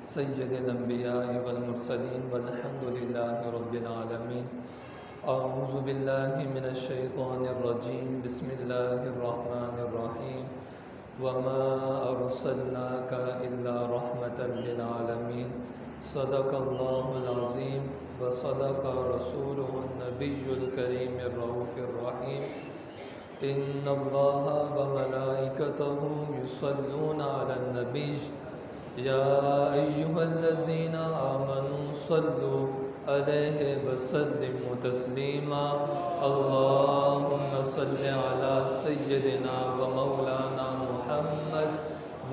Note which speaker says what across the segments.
Speaker 1: سید الانبیاء والمرسلین والحمد للہ رب العالمین۔ اعوذ باللہ من الشیطان الرجیم، بسم اللہ الرحمن الرحیم۔ وما ارسلناک الا رحمۃ للعالمین۔ صدق اللہ العظیم وصدق رسولہ النبی الکریم الرؤوف الرحیم۔ ان اللہ وملائکتہ یصلون علی النبی یا ایہا الذین آمنوا صلوا علیہ وسلموا تسلیما۔ اللہم صل علی سیدنا و مولانا محمد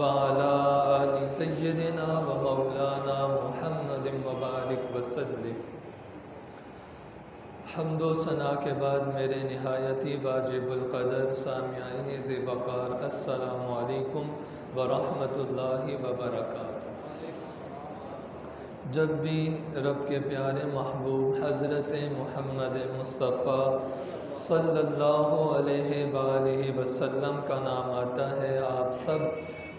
Speaker 1: وعلی آل سیدنا و مولانا محمد وبارک وسلم۔ حمد و ثنا کے بعد میرے نہایتی واجب القدر سامعین ذی وقار، السلام علیکم ورحمۃ اللہ وبرکاتہ۔ جب بھی رب کے پیارے محبوب حضرت محمد مصطفیٰ صلی اللہ علیہ وآلہ وسلم کا نام آتا ہے، آپ سب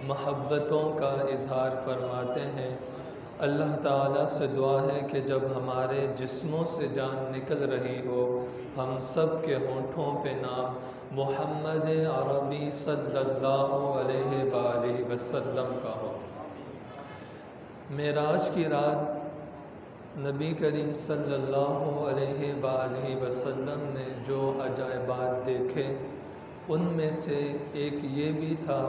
Speaker 1: محبتوں کا اظہار فرماتے ہیں۔ اللہ تعالیٰ سے دعا ہے کہ جب ہمارے جسموں سے جان نکل رہی ہو، ہم سب کے ہونٹوں پہ نام محمد عربی صلی اللہ علیہ وآلہ وسلم کا ہو۔ معراج کی رات نبی کریم صلی اللہ علیہ وآلہ وسلم نے جو عجائبات دیکھے، ان میں سے ایک یہ بھی تھا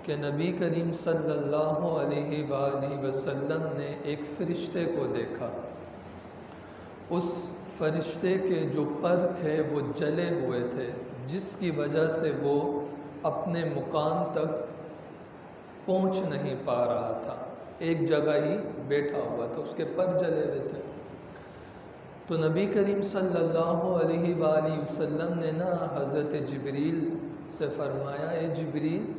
Speaker 1: کہ نبی کریم صلی اللہ علیہ وآلہ وسلم نے ایک فرشتے کو دیکھا۔ اس فرشتے کے جو پر تھے وہ جلے ہوئے تھے، جس کی وجہ سے وہ اپنے مقام تک پہنچ نہیں پا رہا تھا، ایک جگہ ہی بیٹھا ہوا تھا، اس کے پر جلے ہوئے تھے۔ تو نبی کریم صلی اللہ علیہ وآلہ وسلم نے حضرت جبریل سے فرمایا، اے جبریل،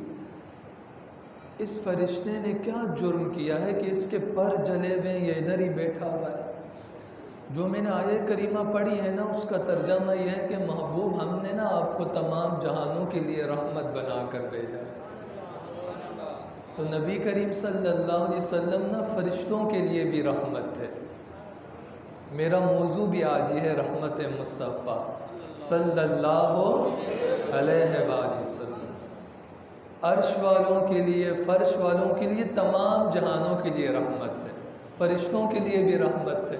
Speaker 1: اس فرشتے نے کیا جرم کیا ہے کہ اس کے پر جلے ہوئے یہ ادھر ہی بیٹھا ہوا ہے؟ جو میں نے آیت کریمہ پڑھی ہے اس کا ترجمہ یہ ہے کہ محبوب، ہم نے آپ کو تمام جہانوں کے لیے رحمت بنا کر بھیجا۔ تو نبی کریم صلی اللہ علیہ وسلم فرشتوں کے لیے بھی رحمت تھے۔ میرا موضوع بھی آج یہ ہے، رحمت مصطفیٰ صلی اللہ علیہ وآلہ وسلم۔ عرش والوں کے لیے، فرش والوں کے لیے، تمام جہانوں کے لیے رحمت ہے، فرشتوں کے لیے بھی رحمت ہے۔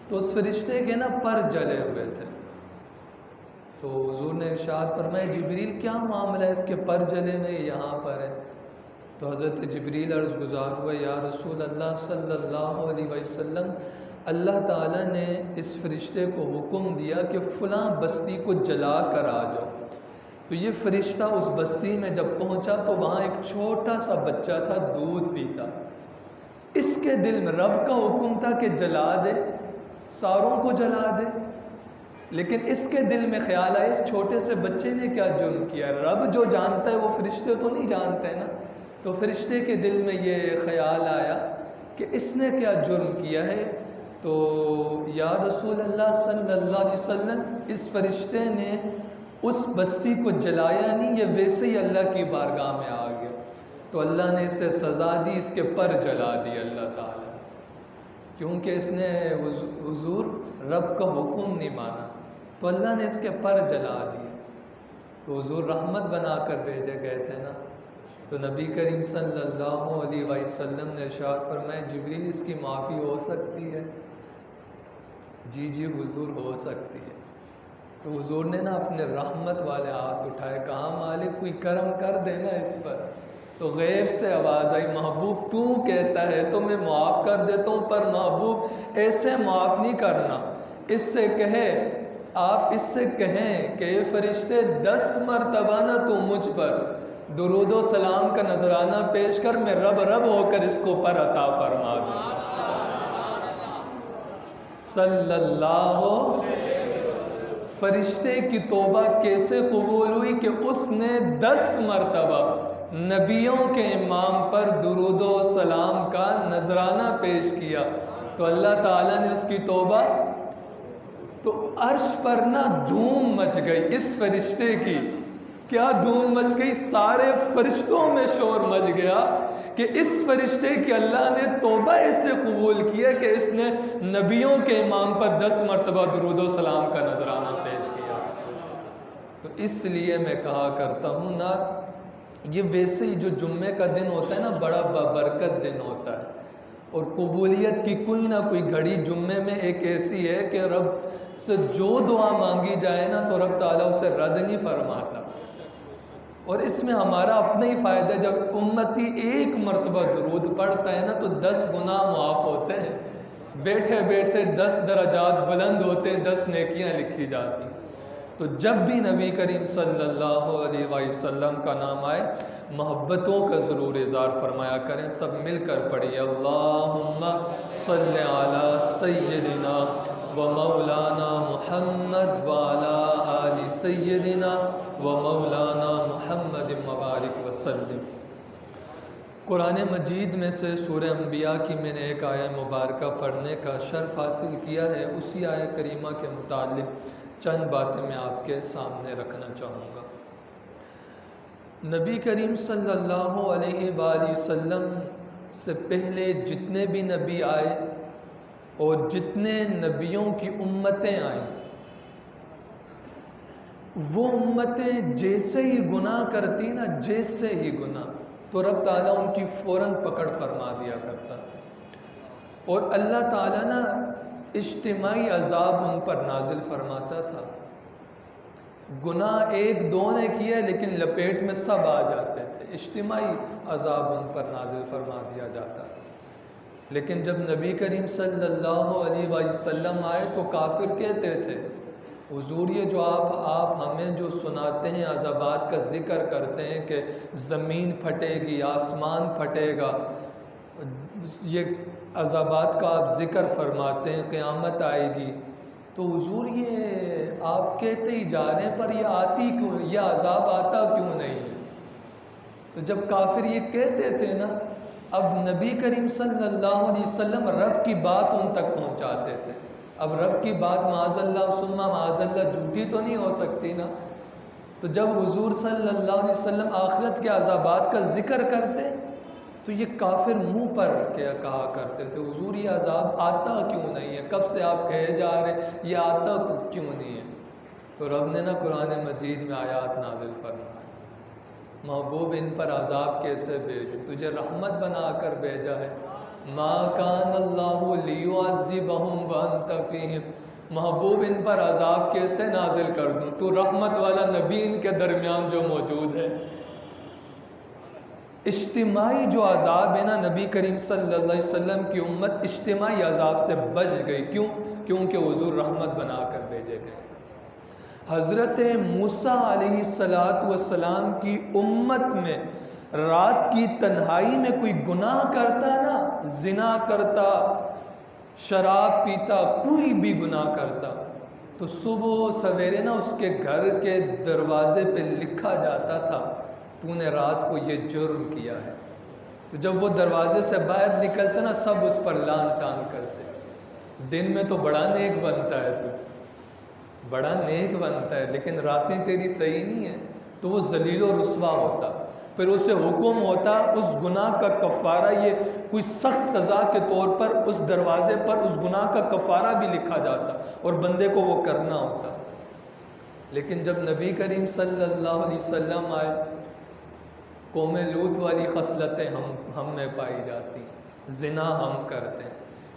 Speaker 1: تو اس فرشتے کے پر جلے ہوئے تھے، تو حضور نے ارشاد فرمایا، جبریل کیا معاملہ ہے، اس کے پر جلے میں یہاں پر ہے؟ تو حضرت جبریل عرض گزار ہوئے، یا رسول اللہ صلی اللہ علیہ وسلم، اللہ تعالیٰ نے اس فرشتے کو حکم دیا کہ فلاں بستی کو جلا کر آ جاؤ۔ تو یہ فرشتہ اس بستی میں جب پہنچا تو وہاں ایک چھوٹا سا بچہ تھا، دودھ پیتا۔ اس کے دل میں رب کا حکم تھا کہ جلا دے، ساروں کو جلا دے، لیکن اس کے دل میں خیال آیا، اس چھوٹے سے بچے نے کیا جرم کیا؟ رب جو جانتا ہے وہ فرشتے تو نہیں جانتے نا۔ تو فرشتے کے دل میں یہ خیال آیا کہ اس نے کیا جرم کیا ہے؟ تو یا رسول اللہ صلی اللہ علیہ وسلم، اس فرشتے نے اس بستی کو جلایا نہیں، یہ ویسے ہی اللہ کی بارگاہ میں آ گیا۔ تو اللہ نے اسے سزا دی، اس کے پر جلا دی اللہ تعالیٰ، کیونکہ اس نے حضور رب کا حکم نہیں مانا، تو اللہ نے اس کے پر جلا دیے۔ تو حضور رحمت بنا کر بھیجے گئے تھے تو نبی کریم صلی اللہ علیہ وسلم نے ارشاد فرمایا، جبریل اس کی معافی ہو سکتی ہے؟ جی حضور ہو سکتی ہے۔ تو حضور نے اپنے رحمت والے ہاتھ اٹھائے، کہا مالک کوئی کرم کر دینا اس پر۔ تو غیب سے آواز آئی، محبوب تو کہتا ہے تو میں معاف کر دیتا ہوں، پر محبوب ایسے معاف نہیں کرنا، اس سے کہے، آپ اس سے کہیں کہ یہ فرشتے 10 مرتبہ تو مجھ پر درود و سلام کا نذرانہ پیش کر، میں رب ہو کر اس کو پر عطا فرما دوں۔ صلی اللہ فرشتے کی توبہ کیسے قبول ہوئی کہ اس نے 10 مرتبہ نبیوں کے امام پر درود و سلام کا نذرانہ پیش کیا، تو اللہ تعالیٰ نے اس کی توبہ، تو عرش پر دھوم مچ گئی اس فرشتے کی۔ کیا دھوم مچ گئی؟ سارے فرشتوں میں شور مچ گیا کہ اس فرشتے کی اللہ نے توبہ ایسے قبول کیا کہ اس نے نبیوں کے امام پر 10 مرتبہ درود و سلام کا نذرانہ پیش کیا۔ تو اس لیے میں کہا کرتا ہوں نا، یہ ویسے ہی جو جمعے کا دن ہوتا ہے نا، بڑا بابرکت دن ہوتا ہے، اور قبولیت کی کوئی نہ کوئی گھڑی جمعے میں ایک ایسی ہے کہ رب سے جو دعا مانگی جائے نا تو رب تعالیٰ اسے رد نہیں فرماتا۔ اور اس میں ہمارا اپنا ہی فائدہ ہے، جب امتی ایک مرتبہ درود پڑھتا ہے نا تو 10 گناہ معاف ہوتے ہیں، بیٹھے بیٹھے 10 درجات بلند ہوتے ہیں، 10 نیکیاں لکھی جاتی ہیں۔ تو جب بھی نبی کریم صلی اللہ علیہ وسلم کا نام آئے، محبتوں کا ضرور اظہار فرمایا کریں۔ سب مل کر پڑھیے، اللہم صلی علی سیدنا و مولانا محمد وعلی آل سیدنا و مولانا محمد مبارک وسلم۔ قرآن مجید میں سے سورہ انبیاء کی میں نے ایک آیہ مبارکہ پڑھنے کا شرف حاصل کیا ہے، اسی آیہ کریمہ کے متعلق چند باتیں میں آپ کے سامنے رکھنا چاہوں گا۔ نبی کریم صلی اللہ علیہ وآلہ وسلم سے پہلے جتنے بھی نبی آئے اور جتنے نبیوں کی امتیں آئیں، وہ امتیں جیسے ہی گناہ کرتی نا، جیسے ہی گناہ، تو رب تعالیٰ ان کی فوراً پکڑ فرما دیا کرتا تھا، اور اللہ تعالیٰ نا اجتماعی عذاب ان پر نازل فرماتا تھا۔ گناہ ایک دو نے کیا لیکن لپیٹ میں سب آ جاتے تھے، اجتماعی عذاب ان پر نازل فرما دیا جاتا تھا۔ لیکن جب نبی کریم صلی اللہ علیہ وسلم آئے تو کافر کہتے تھے، حضور یہ جو آپ ہمیں جو سناتے ہیں، عذابات کا ذکر کرتے ہیں کہ زمین پھٹے گی، آسمان پھٹے گا، یہ عذابات کا آپ ذکر فرماتے ہیں، قیامت آئے گی، تو حضور یہ آپ کہتے ہی جا رہے ہیں، پر یہ آتی کیوں، یہ عذاب آتا کیوں نہیں ہے؟ تو جب کافر یہ کہتے تھے نا، اب نبی کریم صلی اللہ علیہ وسلم رب کی بات ان تک پہنچاتے تھے۔ اب رب کی بات معاذ اللہ ثم معاذ اللہ جھوٹی تو نہیں ہو سکتی نا، تو جب حضور صلی اللہ علیہ وسلم آخرت کے عذابات کا ذکر کرتے تو یہ کافر منہ پر کیا کہا کرتے تھے، حضور یہ عذاب آتا کیوں نہیں ہے، کب سے آپ کہے جا رہے یہ آتا کیوں نہیں ہے؟ تو رب نے نا قرآن مجید میں آیات نازل فرمائی، محبوب ان پر عذاب کیسے بھیجوں، تجھے رحمت بنا کر بھیجا ہے۔ ما کان اللہ لیعذبہم وانت فیہم، محبوب ان پر عذاب کیسے نازل کر دوں، تو رحمت والا نبی ان کے درمیان جو موجود ہے۔ اجتماعی جو عذاب ہے نا، نبی کریم صلی اللہ علیہ وسلم کی امت اجتماعی عذاب سے بچ گئی، کیوں؟ کیونکہ حضور رحمت بنا کر بھیجے گئے۔ حضرت موسیٰ علیہ السلام کی امت میں رات کی تنہائی میں کوئی گناہ کرتا نا، زنا کرتا، شراب پیتا، کوئی بھی گناہ کرتا، تو صبح سویرے نا اس کے گھر کے دروازے پہ لکھا جاتا تھا تو نے رات کو یہ جرم کیا ہے۔ تو جب وہ دروازے سے باہر نکلتا نا، سب اس پر لان تان کرتے، دن میں تو بڑا نیک بنتا ہے، تو بڑا نیک بنتا ہے، لیکن راتیں تیری صحیح نہیں ہیں، تو وہ ذلیل و رسوا ہوتا۔ پھر اسے حکم ہوتا اس گناہ کا کفارہ، یہ کوئی سخت سزا کے طور پر اس دروازے پر اس گناہ کا کفارہ بھی لکھا جاتا اور بندے کو وہ کرنا ہوتا۔ لیکن جب نبی کریم صلی اللہ علیہ وسلم آئے، قوم لوط والی خصلتیں ہم میں پائی جاتی، زنا ہم کرتے ہیں،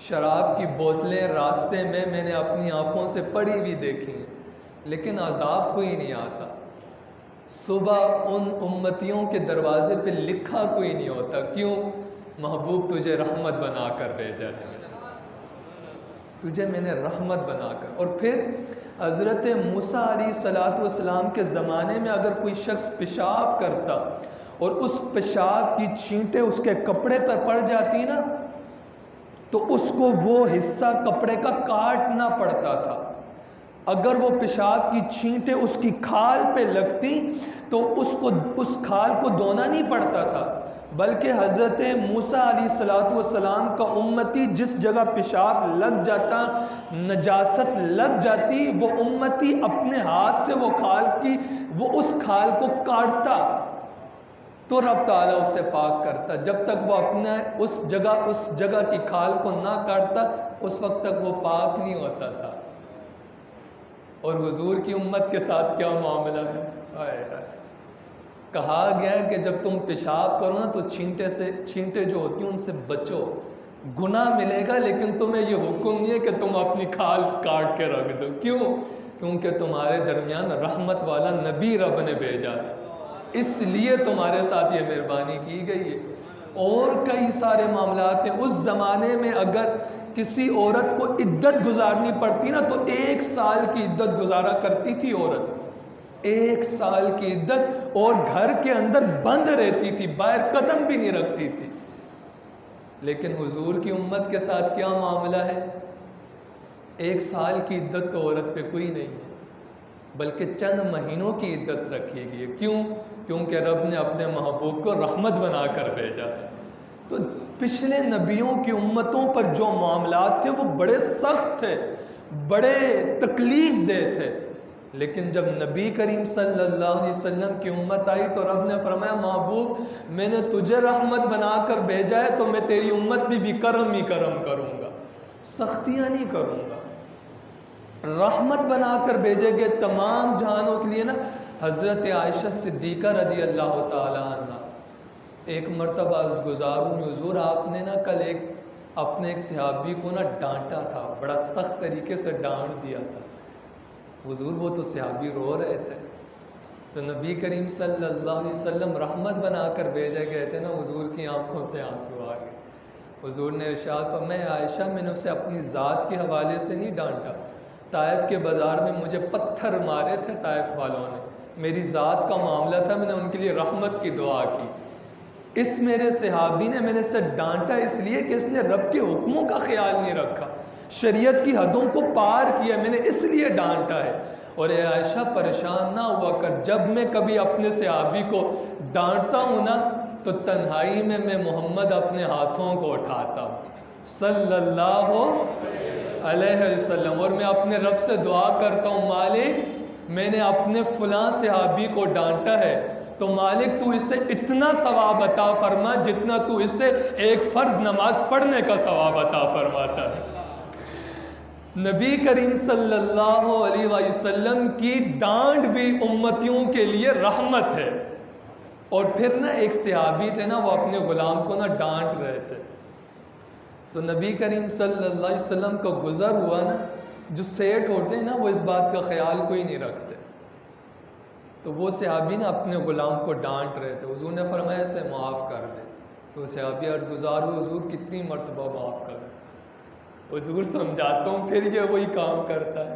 Speaker 1: شراب کی بوتلیں راستے میں نے اپنی آنکھوں سے پڑی بھی دیکھی ہیں، لیکن عذاب کوئی نہیں آتا۔ صبح ان امتیوں کے دروازے پہ لکھا کوئی نہیں ہوتا، کیوں؟ محبوب تجھے رحمت بنا کر بھیجا ہے، تجھے میں نے رحمت بنا کر۔ اور پھر حضرت موسیٰ علیہ السلام کے زمانے میں اگر کوئی شخص پیشاب کرتا اور اس پیشاب کی چھینٹیں اس کے کپڑے پر پڑ جاتی نا، تو اس کو وہ حصہ کپڑے کا کاٹنا پڑتا تھا۔ اگر وہ پیشاب کی چھینٹیں اس کی کھال پہ لگتی تو اس کھال کو دھونا نہیں پڑتا تھا، بلکہ حضرت موسیٰ علیہ السلام کا امتی جس جگہ پیشاب لگ جاتا، نجاست لگ جاتی، وہ امتی اپنے ہاتھ سے وہ اس کھال کو کاٹتا، تو رب تعالیٰ اسے پاک کرتا. جب تک وہ اپنے اس جگہ کی کھال کو نہ کاٹتا اس وقت تک وہ پاک نہیں ہوتا تھا. اور حضور کی امت کے ساتھ کیا معاملہ ہے. کہا گیا ہے کہ جب تم پیشاب کرو نا تو چھینٹے جو ہوتی ہیں ان سے بچو. گناہ ملے گا لیکن تمہیں یہ حکم نہیں ہے کہ تم اپنی کھال کاٹ کے رکھ دو. کیوں؟ کیونکہ تمہارے درمیان رحمت والا نبی رب نے بھیجا ہے، اس لیے تمہارے ساتھ یہ مہربانی کی گئی ہے. اور کئی سارے معاملات ہیں. اس زمانے میں اگر کسی عورت کو عدت گزارنی پڑتی نا تو 1 سال کی عدت گزارا کرتی تھی عورت. 1 سال کی عدت، اور گھر کے اندر بند رہتی تھی، باہر قدم بھی نہیں رکھتی تھی. لیکن حضور کی امت کے ساتھ کیا معاملہ ہے؟ 1 سال کی عدت تو عورت پہ کوئی نہیں ہے، بلکہ چند مہینوں کی عدت رکھی گئی ہے. کیوں؟ کیونکہ رب نے اپنے محبوب کو رحمت بنا کر بھیجا ہے. تو پچھلے نبیوں کی امتوں پر جو معاملات تھے وہ بڑے سخت تھے، بڑے تکلیف دہ تھے. لیکن جب نبی کریم صلی اللہ علیہ وسلم کی امت آئی تو رب نے فرمایا محبوب میں نے تجھے رحمت بنا کر بھیجا ہے تو میں تیری امت بھی کرم ہی کرم کروں گا، سختیاں نہیں کروں گا. رحمت بنا کر بھیجے گئے تمام جہانوں کے لیے نا. حضرت عائشہ صدیقہ رضی اللہ تعالی عنہ ایک مرتبہ گزار ہوئی، حضور آپ نے نا کل اپنے ایک صحابی کو نا ڈانٹا تھا، بڑا سخت طریقے سے ڈانٹ دیا تھا. حضور وہ تو صحابی رو رہے تھے. تو نبی کریم صلی اللہ علیہ وسلم رحمت بنا کر بھیجے گئے تھے نا، حضور کی آنکھوں سے آنسو آ گئے. حضور نے ارشاد فرمایا عائشہ میں نے اسے اپنی ذات کے حوالے سے نہیں ڈانٹا، طائف کے بازار میں مجھے پتھر مارے تھے طائف والوں نے، میری ذات کا معاملہ تھا، میں نے ان کے لیے رحمت کی دعا کی. اس میرے صحابی نے میں نے اسے ڈانٹا اس لیے کہ اس نے رب کے حکموں کا خیال نہیں رکھا، شریعت کی حدوں کو پار کیا، میں نے اس لیے ڈانٹا ہے. اور اے عائشہ پریشان نہ ہوا کر، جب میں کبھی اپنے صحابی کو ڈانٹتا ہوں نا تو تنہائی میں محمد اپنے ہاتھوں کو اٹھاتا ہوں صلی اللہ علیہ وسلم، اور میں اپنے رب سے دعا کرتا ہوں مالک میں نے اپنے فلاں صحابی کو ڈانٹا ہے تو مالک تو اسے اتنا ثواب عطا فرما جتنا تو اسے ایک فرض نماز پڑھنے کا ثواب عطا فرماتا ہے. نبی کریم صلی اللہ علیہ وسلم کی ڈانٹ بھی امتیوں کے لیے رحمت ہے. اور پھر نا ایک صحابی تھے نا وہ اپنے غلام کو نا ڈانٹ رہے تھے تو نبی کریم صلی اللہ علیہ وسلم کا گزر ہوا نا، جو سیٹ ہوتے ہیں نا وہ اس بات کا خیال کوئی نہیں رکھتے. تو وہ صحابی نا اپنے غلام کو ڈانٹ رہے تھے، حضور نے فرمایا اسے معاف کر دے. تو صحابی عرض گزار ہوئے حضور کتنی مرتبہ معاف کر دیں. حضور سمجھاتا ہوں پھر یہ وہی کام کرتا ہے،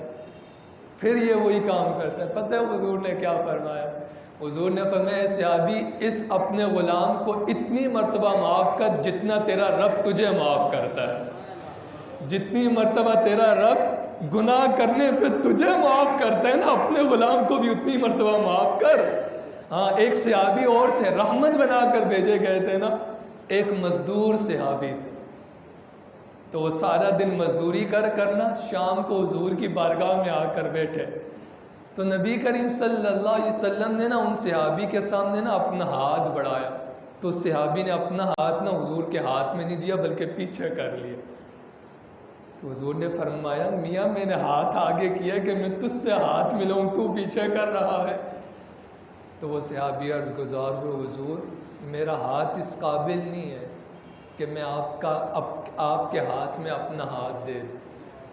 Speaker 1: پھر یہ وہی کام کرتا ہے. پتہ ہے حضور نے کیا فرمایا؟ حضور نے فرمایا صحابی اس اپنے غلام کو اتنی مرتبہ معاف کر جتنا تیرا رب تجھے معاف کرتا ہے. جتنی مرتبہ تیرا رب گناہ کرنے پہ تجھے معاف کرتا ہے نا، اپنے غلام کو بھی اتنی مرتبہ معاف کر. ہاں ایک صحابی اور تھے رحمت بنا کر بھیجے گئے تھے نا، ایک مزدور صحابی تھے. تو وہ سارا دن مزدوری کرنا شام کو حضور کی بارگاہ میں آ کر بیٹھے. تو نبی کریم صلی اللہ علیہ وسلم نے نا ان صحابی کے سامنے نا اپنا ہاتھ بڑھایا تو صحابی نے اپنا ہاتھ نا حضور کے ہاتھ میں نہیں دیا بلکہ پیچھے کر لیا. تو حضور نے فرمایا میاں میں نے ہاتھ آگے کیا کہ میں تجھ سے ہاتھ ملاؤں، تو پیچھے کر رہا ہے. تو وہ صحابی عرض گزار ہوئے حضور میرا ہاتھ اس قابل نہیں ہے کہ میں آپ کے ہاتھ میں اپنا ہاتھ دے دوں.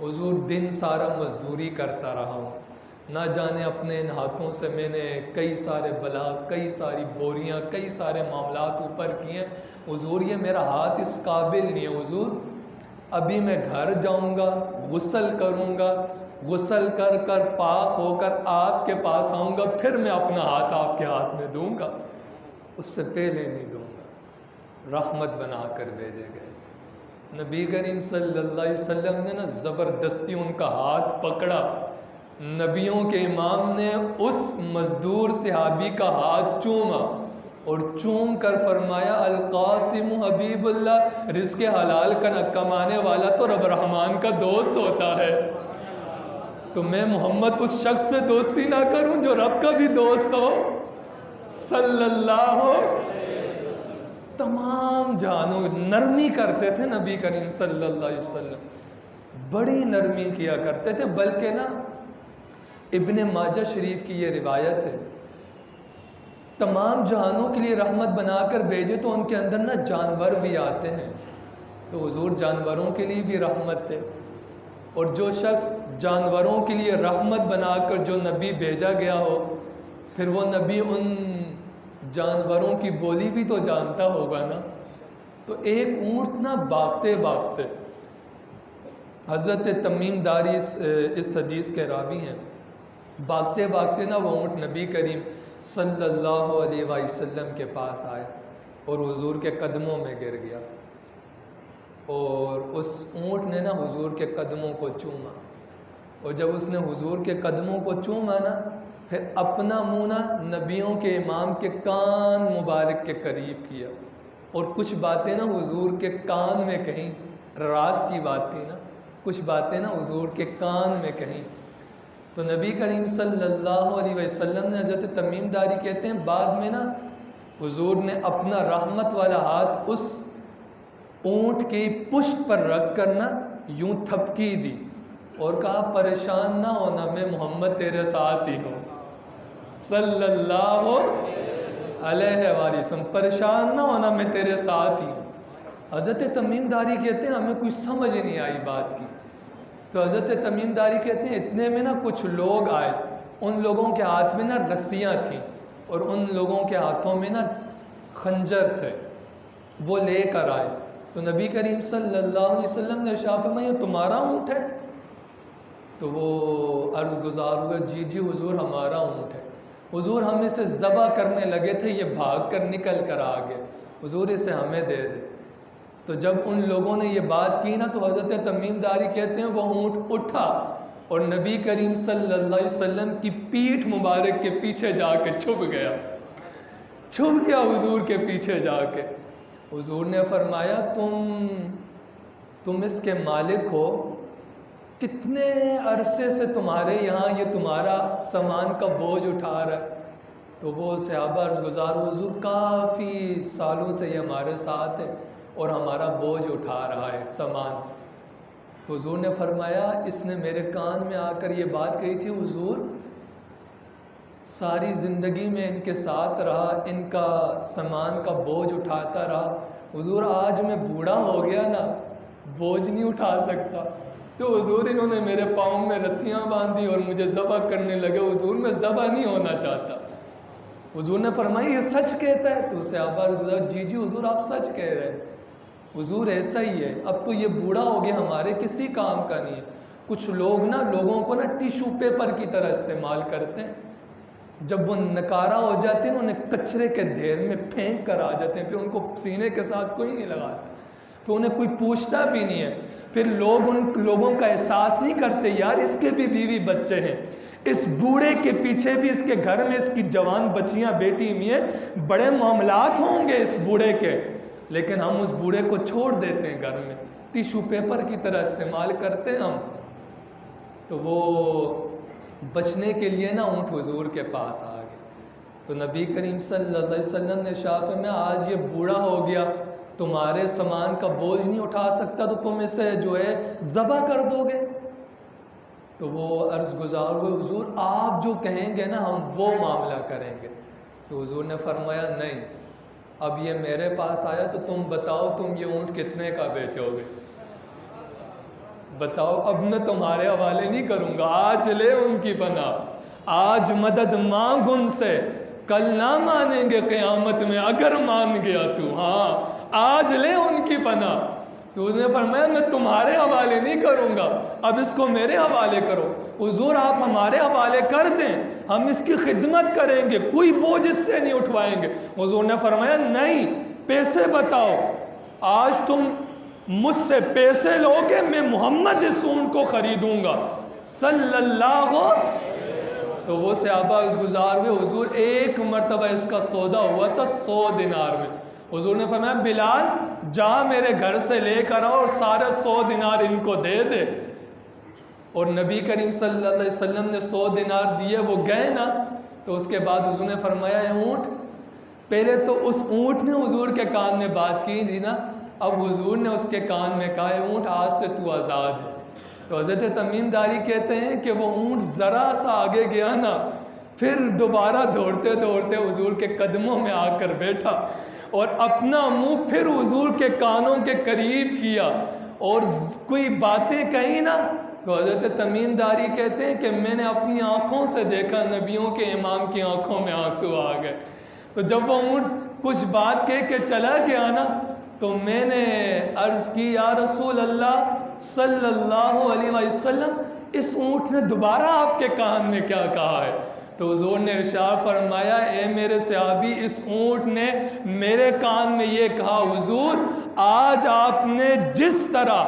Speaker 1: حضور دن سارا مزدوری کرتا رہا ہوں، نہ جانے اپنے ان ہاتھوں سے میں نے کئی سارے بلا، کئی ساری بوریاں، کئی سارے معاملات اوپر کیے. حضور یہ میرا ہاتھ اس قابل نہیں ہے. حضور ابھی میں گھر جاؤں گا، غسل کروں گا، غسل کر کر پاک ہو کر آپ کے پاس آؤں گا، پھر میں اپنا ہاتھ آپ کے ہاتھ میں دوں گا، اس سے پہلے نہیں دوں گا. رحمت بنا کر بھیجے گئے تھے. نبی کریم صلی اللہ علیہ وسلم نے نا زبردستی ان کا ہاتھ پکڑا. نبیوں کے امام نے اس مزدور صحابی کا ہاتھ چوما اور چوم کر فرمایا القاسم حبیب اللہ، رزق حلال کا نہ کمانے والا تو رب رحمان کا دوست ہوتا ہے. تو میں محمد اس شخص سے دوستی نہ کروں جو رب کا بھی دوست ہو صلی اللہ تمام جانوں نرمی کرتے تھے نبی کریم صلی اللہ علیہ وسلم، بڑی نرمی کیا کرتے تھے، بلکہ نا ابن ماجہ شریف کی یہ روایت ہے، تمام جہانوں کے لیے رحمت بنا کر بھیجے تو ان کے اندر نا جانور بھی آتے ہیں، تو حضور جانوروں کے لیے بھی رحمت تھے، اور جو شخص جانوروں کے لیے رحمت بنا کر جو نبی بھیجا گیا ہو، پھر وہ نبی ان جانوروں کی بولی بھی تو جانتا ہوگا نا۔ تو ایک اونٹ نا بھاگتے بھاگتے، حضرت تمیم داری اس حدیث کے راوی ہیں، بھاگتے بھاگتے نا وہ اونٹ نبی کریم صلی اللہ علیہ وسلم کے پاس آئے اور حضور کے قدموں میں گر گیا، اور اس اونٹ نے نا حضور کے قدموں کو چوما، اور جب اس نے حضور کے قدموں کو چوما نا، پھر اپنا منہ نا نبیوں کے امام کے کان مبارک کے قریب کیا، اور کچھ باتیں نا حضور کے کان میں کہیں، راز کی بات تھی نا، کچھ باتیں نا حضور کے کان میں کہیں، تو نبی کریم صلی اللہ علیہ وسلم نے، حضرت تمیم داری کہتے ہیں، بعد میں نا حضور نے اپنا رحمت والا ہاتھ اس اونٹ کی پشت پر رکھ کر نا یوں تھپکی دی اور کہا پریشان نہ ہونا، میں محمد تیرے ساتھ ہی ہوں صلی اللہ علیہ وآلہ وسلم، پریشان نہ ہونا، میں تیرے ساتھ ہی ہوں۔ حضرت تمیم داری کہتے ہیں ہمیں کچھ سمجھ نہیں آئی بات کی، تو حضرت تمیم داری کہتے ہیں اتنے میں نا کچھ لوگ آئے، ان لوگوں کے ہاتھ میں نا رسیاں تھیں اور ان لوگوں کے ہاتھوں میں نا خنجر تھے، وہ لے کر آئے، تو نبی کریم صلی اللہ علیہ وسلم نے ارشاد فرمایا یہ تمہارا اونٹ ہے؟ تو وہ عرض گزار ہوئے جی جی حضور ہمارا اونٹ ہے۔ حضور ہم اسے ذبح کرنے لگے تھے، یہ بھاگ کر نکل کر آ گئے، حضور اسے ہمیں دے دے۔ تو جب ان لوگوں نے یہ بات کی نا تو حضرت تمیم داری کہتے ہیں وہ اونٹ اٹھا اور نبی کریم صلی اللہ علیہ وسلم کی پیٹھ مبارک کے پیچھے جا کے چھپ گیا حضور کے پیچھے جا کے۔ حضور نے فرمایا تم اس کے مالک ہو، کتنے عرصے سے تمہارے یہاں یہ تمہارا سامان کا بوجھ اٹھا رہا ہے؟ تو وہ صحابہ عرض گزار حضور کافی سالوں سے یہ ہمارے ساتھ ہے اور ہمارا بوجھ اٹھا رہا ہے سامان۔ حضور نے فرمایا اس نے میرے کان میں آ کر یہ بات کہی تھی حضور ساری زندگی میں ان کے ساتھ رہا، ان کا سامان کا بوجھ اٹھاتا رہا، حضور آج میں بوڑھا ہو گیا نا، بوجھ نہیں اٹھا سکتا، تو حضور انہوں نے میرے پاؤں میں رسیاں باندھی اور مجھے ذبح کرنے لگے، حضور میں ذبح نہیں ہونا چاہتا۔ حضور نے فرمایا یہ سچ کہتا ہے؟ تو صحابہ گزار جی جی حضور آپ سچ کہہ رہے ہیں، حضور ایسا ہی ہے، اب تو یہ بوڑھا ہو گیا ہمارے کسی کام کا نہیں ہے۔ کچھ لوگ نا لوگوں کو نا ٹیشو پیپر کی طرح استعمال کرتے ہیں، جب وہ نکارا ہو جاتے ہیں انہیں کچرے کے ڈھیر میں پھینک کر آ جاتے ہیں، پھر ان کو سینے کے ساتھ کوئی نہیں لگاتا، پھر انہیں کوئی پوچھتا بھی نہیں ہے، پھر لوگ ان لوگوں کا احساس نہیں کرتے یار اس کے بھی بیوی بچے ہیں، اس بوڑھے کے پیچھے بھی اس کے گھر میں اس کی جوان بچیاں بیٹی ہوئی ہیں، بڑے معاملات ہوں گے اس بوڑھے کے، لیکن ہم اس بوڑھے کو چھوڑ دیتے ہیں گھر میں، ٹیشو پیپر کی طرح استعمال کرتے ہیں ہم۔ تو وہ بچنے کے لیے نا اونٹ حضور کے پاس آ گئے، تو نبی کریم صلی اللہ علیہ وسلم نے ارشاد فرمایا آج یہ بوڑھا ہو گیا، تمہارے سامان کا بوجھ نہیں اٹھا سکتا، تو تم اسے جو ہے ذبح کر دو گے؟ تو وہ عرض گزار ہوئے حضور آپ جو کہیں گے نا ہم وہ معاملہ کریں گے۔ تو حضور نے فرمایا نہیں، اب یہ میرے پاس آیا تو تم بتاؤ تم یہ اونٹ کتنے کا بیچو گے؟ بتاؤ، اب میں تمہارے حوالے نہیں کروں گا، آج لے ان کی پناہ، آج مدد مانگ ان سے، کل نہ مانیں گے قیامت میں اگر مان گیا تو، ہاں آج لے ان کی پناہ۔ تو اس نے فرمایا میں تمہارے حوالے نہیں کروں گا، اب اس کو میرے حوالے کرو۔ حضور آپ ہمارے حوالے کر دیں، ہم اس کی خدمت کریں گے، کوئی بوجھ اس سے نہیں اٹھوائیں گے۔ حضور نے فرمایا نہیں، پیسے بتاؤ، آج تم مجھ سے پیسے لوگے، میں محمد اس اونٹ کو خریدوں گا صلی اللہ علیہ۔ تو وہ صحابہ اس گزار ہوئے حضور ایک مرتبہ اس کا سودا ہوا تھا 100 دینار میں، حضور نے فرمایا بلال جا میرے گھر سے لے کر آؤ اور سارے 100 دینار ان کو دے دے، اور نبی کریم صلی اللہ علیہ وسلم نے 100 دینار دیے، وہ گئے نا، تو اس کے بعد حضور نے فرمایا اے اونٹ پہلے تو اس اونٹ نے حضور کے کان میں بات کی تھی نا، اب حضور نے اس کے کان میں کہا ہے اونٹ آج سے تو آزاد ہے۔ تو حضرت تمیم داری کہتے ہیں کہ وہ اونٹ ذرا سا آگے گیا نا، پھر دوبارہ دوڑتے دوڑتے حضور کے قدموں میں آ کر بیٹھا اور اپنا منہ پھر حضور کے کانوں کے قریب کیا اور کوئی باتیں کہیں نا، تو حضرت تمیم داری کہتے ہیں کہ میں نے اپنی آنکھوں سے دیکھا نبیوں کے امام کی آنکھوں میں آنسو آ گئے۔ تو جب وہ اونٹ کچھ بات کہہ کے چلا گیا نا، تو میں نے عرض کی یا رسول اللہ صلی اللہ علیہ وسلم، اس اونٹ نے دوبارہ آپ کے کان میں کیا کہا ہے؟ تو حضور نے ارشاد فرمایا اے میرے صحابی، اس اونٹ نے میرے کان میں یہ کہا حضور آج آپ نے جس طرح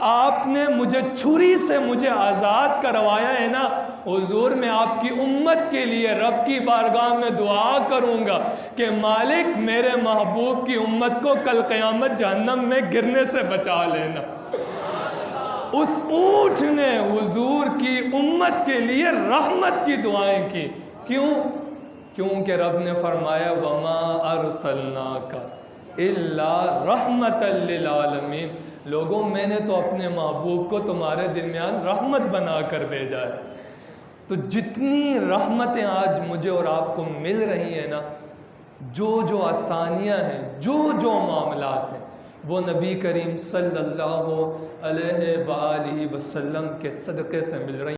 Speaker 1: آپ نے مجھے چھری سے مجھے آزاد کروایا ہے نا حضور، میں آپ کی امت کے لیے رب کی بارگاہ میں دعا کروں گا کہ مالک میرے محبوب کی امت کو کل قیامت جہنم میں گرنے سے بچا لینا۔ اس اونٹ نے حضور کی امت کے لیے رحمت کی دعائیں کی۔ کیونکہ رب نے فرمایا وَمَا أَرْسَلْنَاكَ إِلَّا رَحْمَةً لِّلْعَالَمِينَ، لوگوں میں نے تو اپنے محبوب کو تمہارے درمیان رحمت بنا کر بھیجا ہے۔ تو جتنی رحمتیں آج مجھے اور آپ کو مل رہی ہیں نا، جو آسانیاں ہیں، جو معاملات ہیں، وہ نبی کریم صلی اللہ علیہ وآلہ وسلم کے صدقے سے مل رہی ہیں۔